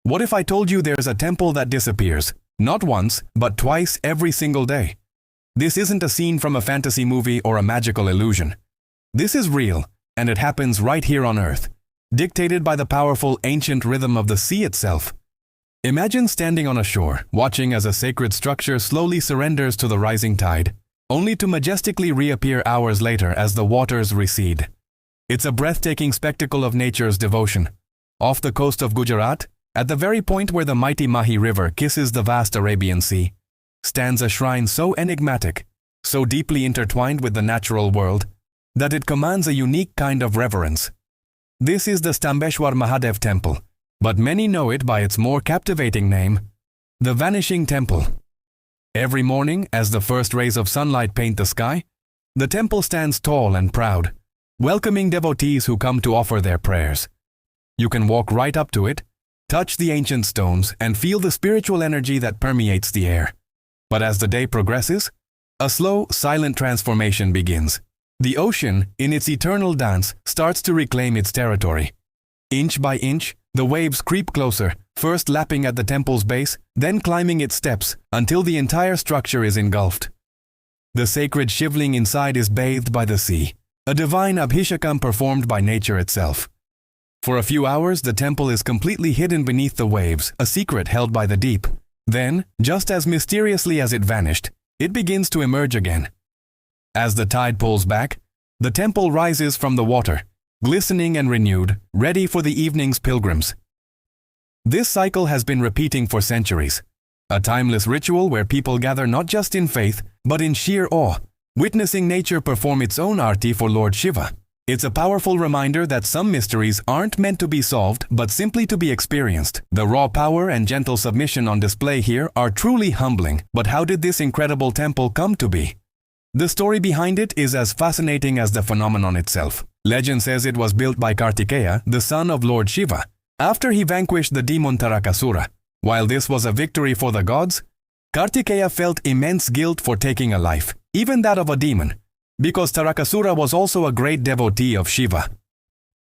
What if I told you there's a temple that disappears, not once, but twice every single day? This isn't a scene from a fantasy movie or a magical illusion. This is real, and it happens right here on Earth, dictated by the powerful ancient rhythm of the sea itself. Imagine standing on a shore, watching as a sacred structure slowly surrenders to the rising tide, only to majestically reappear hours later as the waters recede. It's a breathtaking spectacle of nature's devotion. Off the coast of Gujarat, at the very point where the mighty Mahi River kisses the vast Arabian Sea, stands a shrine so enigmatic, so deeply intertwined with the natural world, that it commands a unique kind of reverence. This is the Stambeshwar Mahadev Temple, but many know it by its more captivating name, the Vanishing Temple. Every morning, as the first rays of sunlight paint the sky, the temple stands tall and proud, welcoming devotees who come to offer their prayers. You can walk right up to it, touch the ancient stones, and feel the spiritual energy that permeates the air. But as the day progresses, a slow, silent transformation begins. The ocean, in its eternal dance, starts to reclaim its territory. Inch by inch, the waves creep closer, first lapping at the temple's base, then climbing its steps, until the entire structure is engulfed. The sacred shivling inside is bathed by the sea, a divine abhishekam performed by nature itself. For a few hours, the temple is completely hidden beneath the waves, a secret held by the deep. Then, just as mysteriously as it vanished, it begins to emerge again. As the tide pulls back, the temple rises from the water, glistening and renewed, ready for the evening's pilgrims. This cycle has been repeating for centuries, a timeless ritual where people gather not just in faith, but in sheer awe, witnessing nature perform its own arti for Lord Shiva. It's a powerful reminder that some mysteries aren't meant to be solved, but simply to be experienced. The raw power and gentle submission on display here are truly humbling. But how did this incredible temple come to be? The story behind it is as fascinating as the phenomenon itself. Legend says it was built by Kartikeya, the son of Lord Shiva, after he vanquished the demon Tarakasura. While this was a victory for the gods, Kartikeya felt immense guilt for taking a life, even that of a demon, because Tarakasura was also a great devotee of Shiva.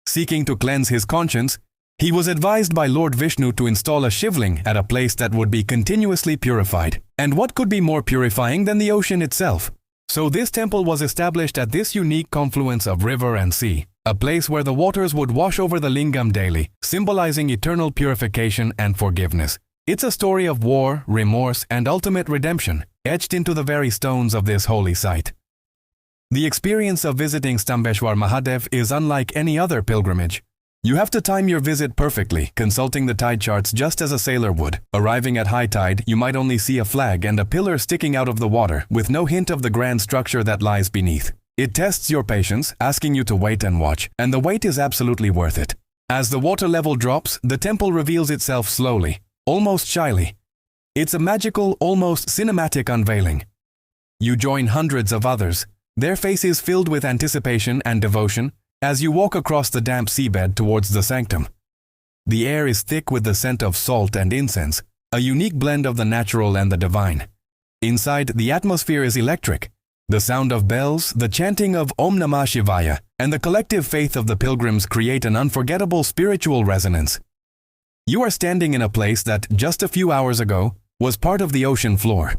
Seeking to cleanse his conscience, he was advised by Lord Vishnu to install a shivling at a place that would be continuously purified. And what could be more purifying than the ocean itself? So this temple was established at this unique confluence of river and sea, a place where the waters would wash over the lingam daily, symbolizing eternal purification and forgiveness. It's a story of war, remorse, and ultimate redemption, etched into the very stones of this holy site. The experience of visiting Stambeshwar Mahadev is unlike any other pilgrimage. You have to time your visit perfectly, consulting the tide charts just as a sailor would. Arriving at high tide, you might only see a flag and a pillar sticking out of the water, with no hint of the grand structure that lies beneath. It tests your patience, asking you to wait and watch, and the wait is absolutely worth it. As the water level drops, the temple reveals itself slowly, almost shyly. It's a magical, almost cinematic unveiling. You join hundreds of others, their faces filled with anticipation and devotion, as you walk across the damp seabed towards the sanctum. The air is thick with the scent of salt and incense, a unique blend of the natural and the divine. Inside, the atmosphere is electric. The sound of bells, the chanting of Om Namah Shivaya, and the collective faith of the pilgrims create an unforgettable spiritual resonance. You are standing in a place that, just a few hours ago, was part of the ocean floor.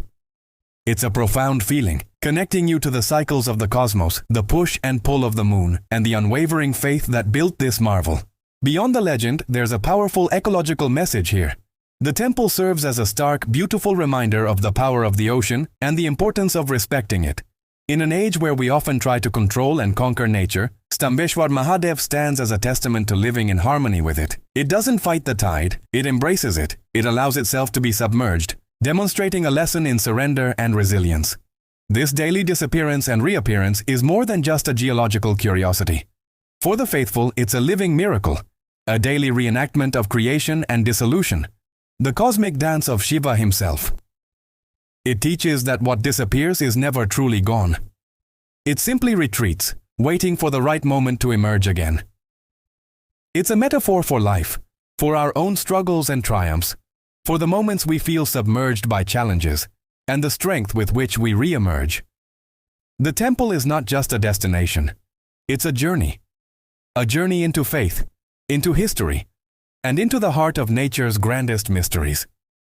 It's a profound feeling, connecting you to the cycles of the cosmos, the push and pull of the moon, and the unwavering faith that built this marvel. Beyond the legend, there's a powerful ecological message here. The temple serves as a stark, beautiful reminder of the power of the ocean and the importance of respecting it. In an age where we often try to control and conquer nature, Stambeshwar Mahadev stands as a testament to living in harmony with it. It doesn't fight the tide, it embraces it. It allows itself to be submerged, demonstrating a lesson in surrender and resilience. This daily disappearance and reappearance is more than just a geological curiosity. For the faithful, it's a living miracle, a daily reenactment of creation and dissolution, the cosmic dance of Shiva himself. It teaches that what disappears is never truly gone. It simply retreats, waiting for the right moment to emerge again. It's a metaphor for life, for our own struggles and triumphs, for the moments we feel submerged by challenges, and the strength with which we re-emerge. The temple is not just a destination, it's a journey into faith, into history, and into the heart of nature's grandest mysteries.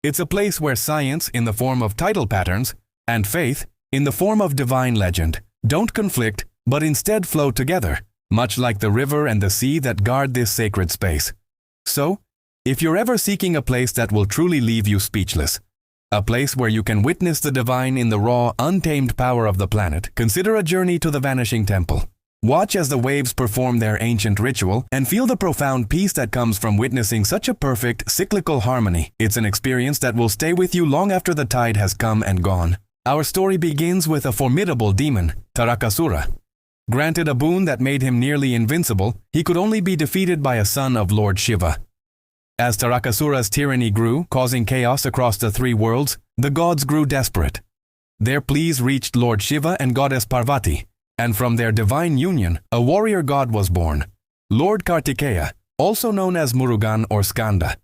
It's a place where science, in the form of tidal patterns, and faith, in the form of divine legend, don't conflict, but instead flow together, much like the river and the sea that guard this sacred space. So, if you're ever seeking a place that will truly leave you speechless, a place where you can witness the divine in the raw, untamed power of the planet, consider a journey to the Vanishing Temple. Watch as the waves perform their ancient ritual and feel the profound peace that comes from witnessing such a perfect, cyclical harmony. It's an experience that will stay with you long after the tide has come and gone. Our story begins with a formidable demon, Tarakasura. Granted a boon that made him nearly invincible, he could only be defeated by a son of Lord Shiva. As Tarakasura's tyranny grew, causing chaos across the three worlds, the gods grew desperate. Their pleas reached Lord Shiva and goddess Parvati, and from their divine union, a warrior god was born, Lord Kartikeya, also known as Murugan or Skanda.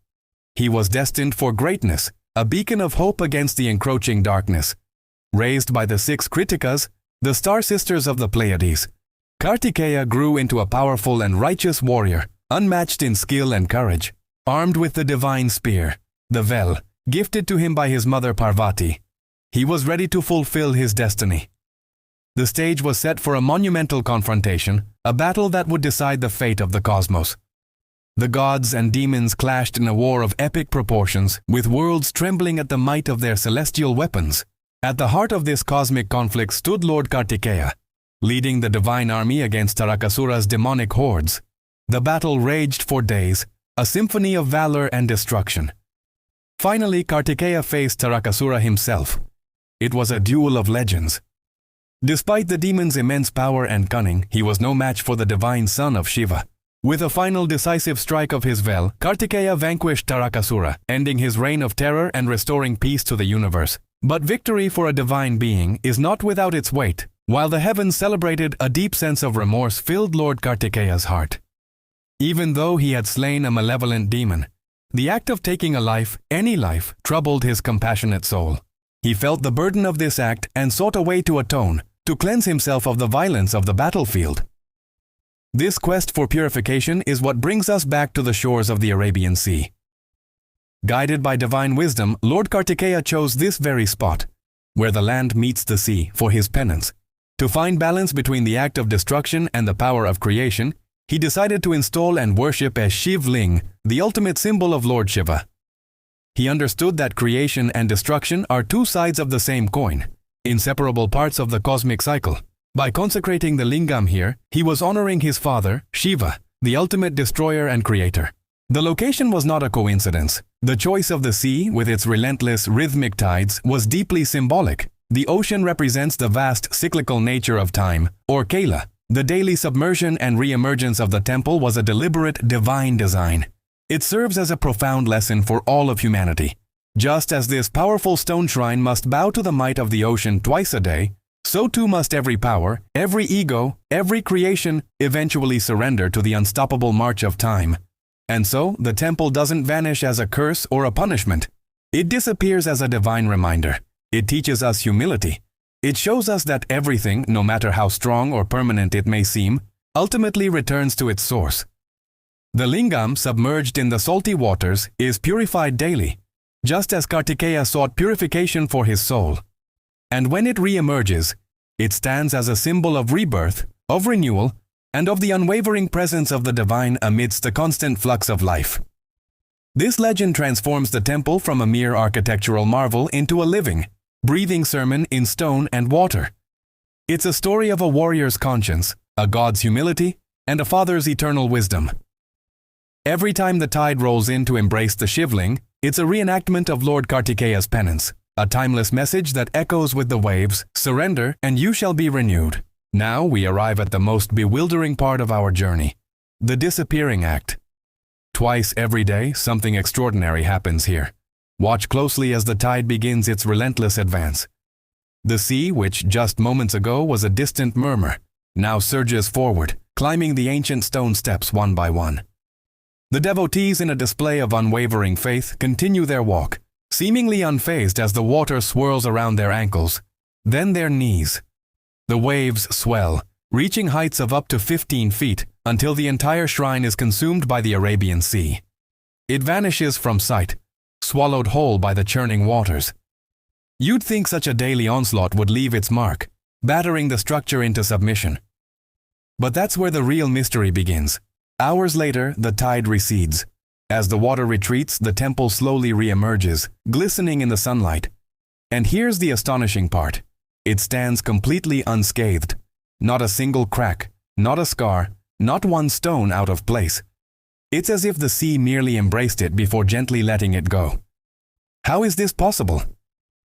He was destined for greatness, a beacon of hope against the encroaching darkness. Raised by the six Kritikas, the star sisters of the Pleiades, Kartikeya grew into a powerful and righteous warrior, unmatched in skill and courage. Armed with the divine spear, the Vel, gifted to him by his mother Parvati, he was ready to fulfill his destiny. The stage was set for a monumental confrontation, a battle that would decide the fate of the cosmos. The gods and demons clashed in a war of epic proportions, with worlds trembling at the might of their celestial weapons. At the heart of this cosmic conflict stood Lord Kartikeya, leading the divine army against Tarakasura's demonic hordes. The battle raged for days, a symphony of valor and destruction. Finally, Kartikeya faced Tarakasura himself. It was a duel of legends. Despite the demon's immense power and cunning, he was no match for the divine son of Shiva. With a final decisive strike of his Vel, Kartikeya vanquished Tarakasura, ending his reign of terror and restoring peace to the universe. But victory for a divine being is not without its weight. While the heavens celebrated, a deep sense of remorse filled Lord Kartikeya's heart. Even though he had slain a malevolent demon, the act of taking a life, any life, troubled his compassionate soul. He felt the burden of this act and sought a way to atone, to cleanse himself of the violence of the battlefield. This quest for purification is what brings us back to the shores of the Arabian Sea. Guided by divine wisdom, Lord Kartikeya chose this very spot, where the land meets the sea, for his penance. To find balance between the act of destruction and the power of creation, he decided to install and worship a Shiv Ling, the ultimate symbol of Lord Shiva. He understood that creation and destruction are two sides of the same coin, inseparable parts of the cosmic cycle. By consecrating the lingam here, he was honoring his father, Shiva, the ultimate destroyer and creator. The location was not a coincidence. The choice of the sea, with its relentless, rhythmic tides, was deeply symbolic. The ocean represents the vast, cyclical nature of time, or Kala. The daily submersion and re-emergence of the temple was a deliberate, divine design. It serves as a profound lesson for all of humanity. Just as this powerful stone shrine must bow to the might of the ocean twice a day, so too must every power, every ego, every creation eventually surrender to the unstoppable march of time. And so, the temple doesn't vanish as a curse or a punishment. It disappears as a divine reminder. It teaches us humility. It shows us that everything, no matter how strong or permanent it may seem, ultimately returns to its source. The lingam, submerged in the salty waters, is purified daily, just as Kartikeya sought purification for his soul. And when it re-emerges, it stands as a symbol of rebirth, of renewal, and of the unwavering presence of the divine amidst the constant flux of life. This legend transforms the temple from a mere architectural marvel into a living, breathing sermon in stone and water. It's a story of a warrior's conscience, a god's humility, and a father's eternal wisdom. Every time the tide rolls in to embrace the Shivling, it's a reenactment of Lord Kartikeya's penance, a timeless message that echoes with the waves, surrender and you shall be renewed. Now we arrive at the most bewildering part of our journey, the disappearing act. Twice every day, something extraordinary happens here. Watch closely as the tide begins its relentless advance. The sea, which just moments ago was a distant murmur, now surges forward, climbing the ancient stone steps one by one. The devotees, in a display of unwavering faith, continue their walk, seemingly unfazed as the water swirls around their ankles, then their knees. The waves swell, reaching heights of up to 15 feet, until the entire shrine is consumed by the Arabian Sea. It vanishes from sight, swallowed whole by the churning waters. You'd think such a daily onslaught would leave its mark, battering the structure into submission. But that's where the real mystery begins. Hours later, the tide recedes. As the water retreats, the temple slowly re-emerges, glistening in the sunlight. And here's the astonishing part. It stands completely unscathed. Not a single crack, not a scar, not one stone out of place. It's as if the sea merely embraced it before gently letting it go. How is this possible?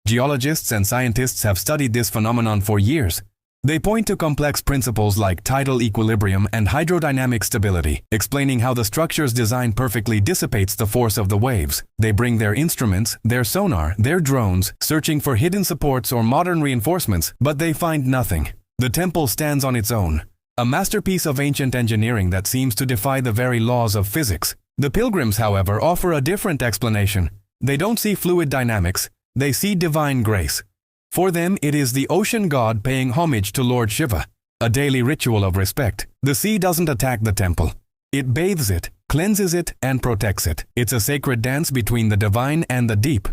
Geologists and scientists have studied this phenomenon for years. They point to complex principles like tidal equilibrium and hydrodynamic stability, explaining how the structure's design perfectly dissipates the force of the waves. They bring their instruments, their sonar, their drones, searching for hidden supports or modern reinforcements, but they find nothing. The temple stands on its own, a masterpiece of ancient engineering that seems to defy the very laws of physics. The pilgrims, however, offer a different explanation. They don't see fluid dynamics, they see divine grace. For them, it is the ocean god paying homage to Lord Shiva, a daily ritual of respect. The sea doesn't attack the temple. It bathes it, cleanses it, and protects it. It's a sacred dance between the divine and the deep.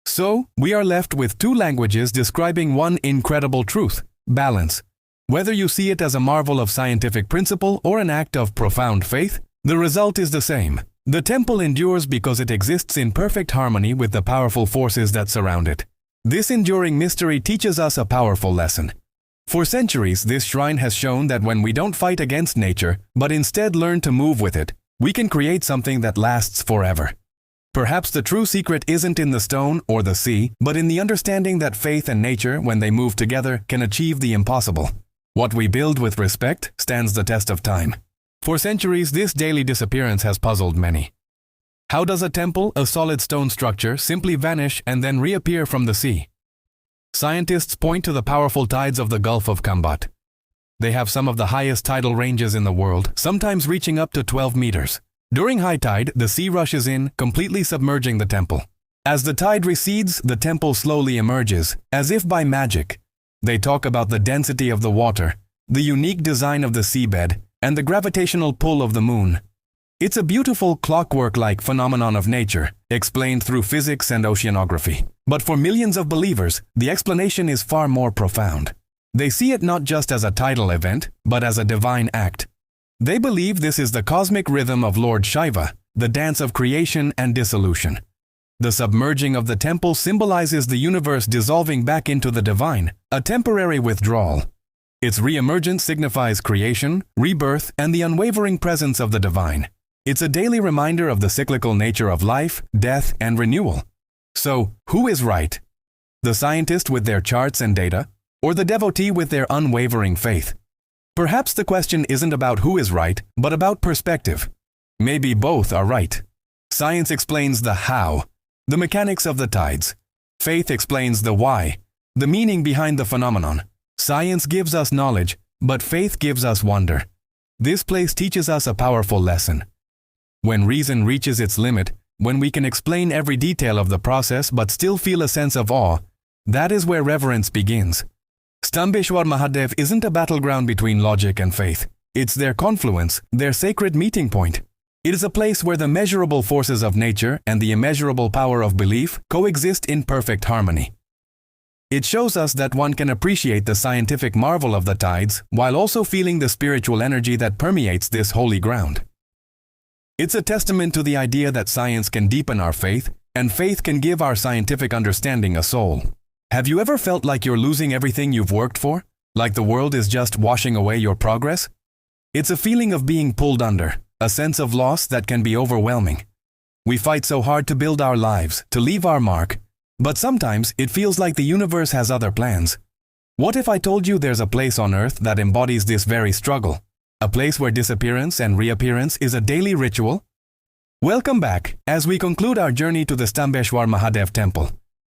So, we are left with two languages describing one incredible truth: balance. Whether you see it as a marvel of scientific principle or an act of profound faith, the result is the same. The temple endures because it exists in perfect harmony with the powerful forces that surround it. This enduring mystery teaches us a powerful lesson. For centuries, this shrine has shown that when we don't fight against nature, but instead learn to move with it, we can create something that lasts forever. Perhaps the true secret isn't in the stone or the sea, but in the understanding that faith and nature, when they move together, can achieve the impossible. What we build with respect stands the test of time. For centuries, this daily disappearance has puzzled many. How does a temple, a solid stone structure, simply vanish and then reappear from the sea? Scientists point to the powerful tides of the Gulf of Kambat. They have some of the highest tidal ranges in the world, sometimes reaching up to 12 meters. During high tide, the sea rushes in, completely submerging the temple. As the tide recedes, the temple slowly emerges, as if by magic. They talk about the density of the water, the unique design of the seabed, and the gravitational pull of the moon. It's a beautiful clockwork-like phenomenon of nature, explained through physics and oceanography. But for millions of believers, the explanation is far more profound. They see it not just as a tidal event, but as a divine act. They believe this is the cosmic rhythm of Lord Shiva, the dance of creation and dissolution. The submerging of the temple symbolizes the universe dissolving back into the divine, a temporary withdrawal. Its re-emergence signifies creation, rebirth, and the unwavering presence of the divine. It's a daily reminder of the cyclical nature of life, death, and renewal. So, who is right? The scientist with their charts and data, or the devotee with their unwavering faith? Perhaps the question isn't about who is right, but about perspective. Maybe both are right. Science explains the how, the mechanics of the tides. Faith explains the why, the meaning behind the phenomenon. Science gives us knowledge, but faith gives us wonder. This place teaches us a powerful lesson. When reason reaches its limit, when we can explain every detail of the process but still feel a sense of awe, that is where reverence begins. Stambeshwar Mahadev isn't a battleground between logic and faith. It's their confluence, their sacred meeting point. It is a place where the measurable forces of nature and the immeasurable power of belief coexist in perfect harmony. It shows us that one can appreciate the scientific marvel of the tides while also feeling the spiritual energy that permeates this holy ground. It's a testament to the idea that science can deepen our faith, and faith can give our scientific understanding a soul. Have you ever felt like you're losing everything you've worked for? Like the world is just washing away your progress? It's a feeling of being pulled under, a sense of loss that can be overwhelming. We fight so hard to build our lives, to leave our mark, but sometimes it feels like the universe has other plans. What if I told you there's a place on earth that embodies this very struggle? A place where disappearance and reappearance is a daily ritual? Welcome back as we conclude our journey to the Stambeshwar Mahadev temple,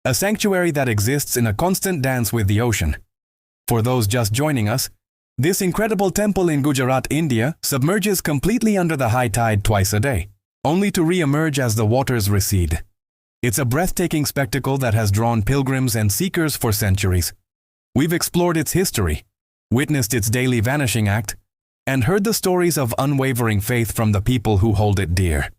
a sanctuary that exists in a constant dance with the ocean. For those just joining us, this incredible temple in Gujarat, India, submerges completely under the high tide twice a day, only to re-emerge as the waters recede. It's a breathtaking spectacle that has drawn pilgrims and seekers for centuries. We've explored its history, witnessed its daily vanishing act, and heard the stories of unwavering faith from the people who hold it dear.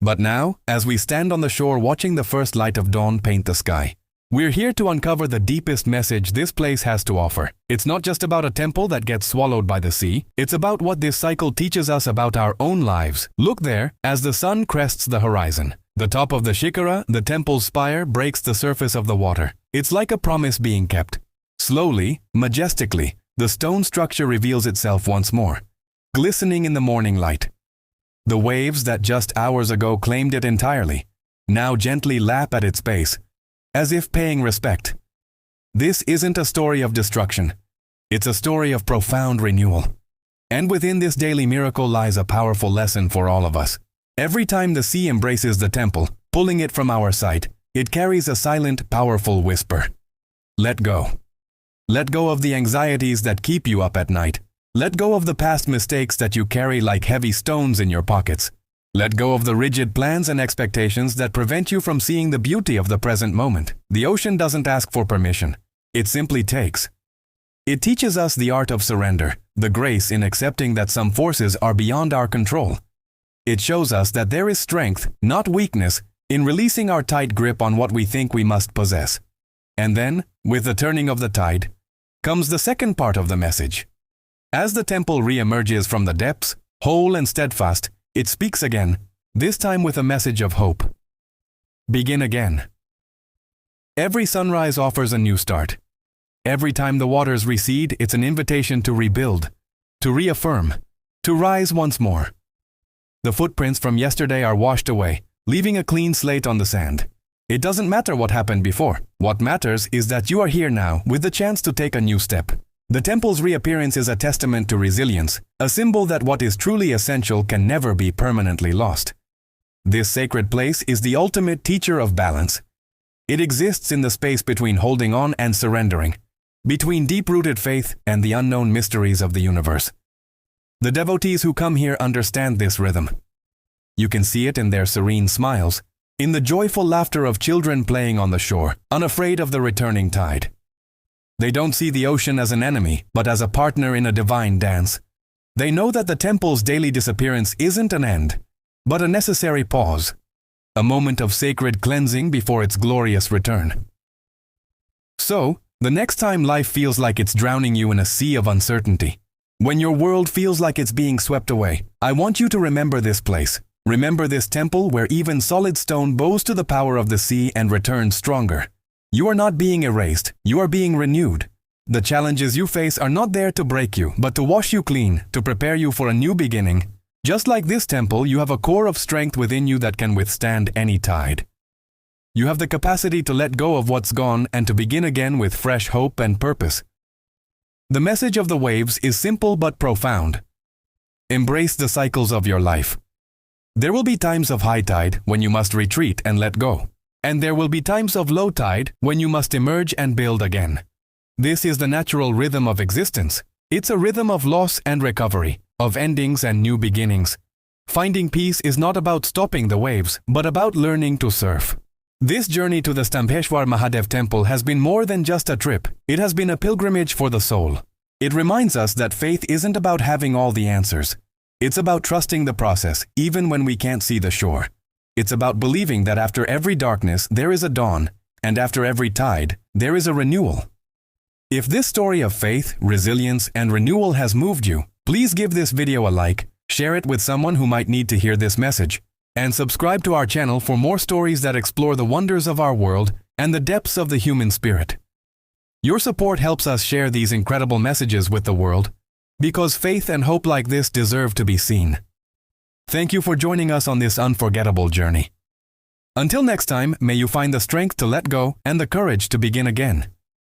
But now, as we stand on the shore watching the first light of dawn paint the sky, we're here to uncover the deepest message this place has to offer. It's not just about a temple that gets swallowed by the sea, it's about what this cycle teaches us about our own lives. Look there, as the sun crests the horizon. The top of the shikara, the temple's spire, breaks the surface of the water. It's like a promise being kept. Slowly, majestically, the stone structure reveals itself once more, glistening in the morning light. The waves that just hours ago claimed it entirely, now gently lap at its base, as if paying respect. This isn't a story of destruction. It's a story of profound renewal. And within this daily miracle lies a powerful lesson for all of us. Every time the sea embraces the temple, pulling it from our sight, it carries a silent, powerful whisper. Let go. Let go of the anxieties that keep you up at night. Let go of the past mistakes that you carry like heavy stones in your pockets. Let go of the rigid plans and expectations that prevent you from seeing the beauty of the present moment. The ocean doesn't ask for permission. It simply takes. It teaches us the art of surrender, the grace in accepting that some forces are beyond our control. It shows us that there is strength, not weakness, in releasing our tight grip on what we think we must possess. And then, with the turning of the tide, comes the second part of the message. As the temple re-emerges from the depths, whole and steadfast, it speaks again, this time with a message of hope. Begin again. Every sunrise offers a new start. Every time the waters recede, it's an invitation to rebuild, to reaffirm, to rise once more. The footprints from yesterday are washed away, leaving a clean slate on the sand. It doesn't matter what happened before. What matters is that you are here now with the chance to take a new step. The temple's reappearance is a testament to resilience, a symbol that what is truly essential can never be permanently lost. This sacred place is the ultimate teacher of balance. It exists in the space between holding on and surrendering, between deep-rooted faith and the unknown mysteries of the universe. The devotees who come here understand this rhythm. You can see it in their serene smiles, in the joyful laughter of children playing on the shore, unafraid of the returning tide. They don't see the ocean as an enemy, but as a partner in a divine dance. They know that the temple's daily disappearance isn't an end, but a necessary pause, a moment of sacred cleansing before its glorious return. So, the next time life feels like it's drowning you in a sea of uncertainty, when your world feels like it's being swept away, I want you to remember this place. Remember this temple where even solid stone bows to the power of the sea and returns stronger. You are not being erased, you are being renewed. The challenges you face are not there to break you, but to wash you clean, to prepare you for a new beginning. Just like this temple, you have a core of strength within you that can withstand any tide. You have the capacity to let go of what's gone and to begin again with fresh hope and purpose. The message of the waves is simple but profound. Embrace the cycles of your life. There will be times of high tide when you must retreat and let go. And there will be times of low tide when you must emerge and build again. This is the natural rhythm of existence. It's a rhythm of loss and recovery, of endings and new beginnings. Finding peace is not about stopping the waves, but about learning to surf. This journey to the Stambheshwar Mahadev temple has been more than just a trip. It has been a pilgrimage for the soul. It reminds us that faith isn't about having all the answers. It's about trusting the process, even when we can't see the shore. It's about believing that after every darkness, there is a dawn, and after every tide, there is a renewal. If this story of faith, resilience, and renewal has moved you, please give this video a like, share it with someone who might need to hear this message, and subscribe to our channel for more stories that explore the wonders of our world and the depths of the human spirit. Your support helps us share these incredible messages with the world, because faith and hope like this deserve to be seen. Thank you for joining us on this unforgettable journey. Until next time, may you find the strength to let go and the courage to begin again.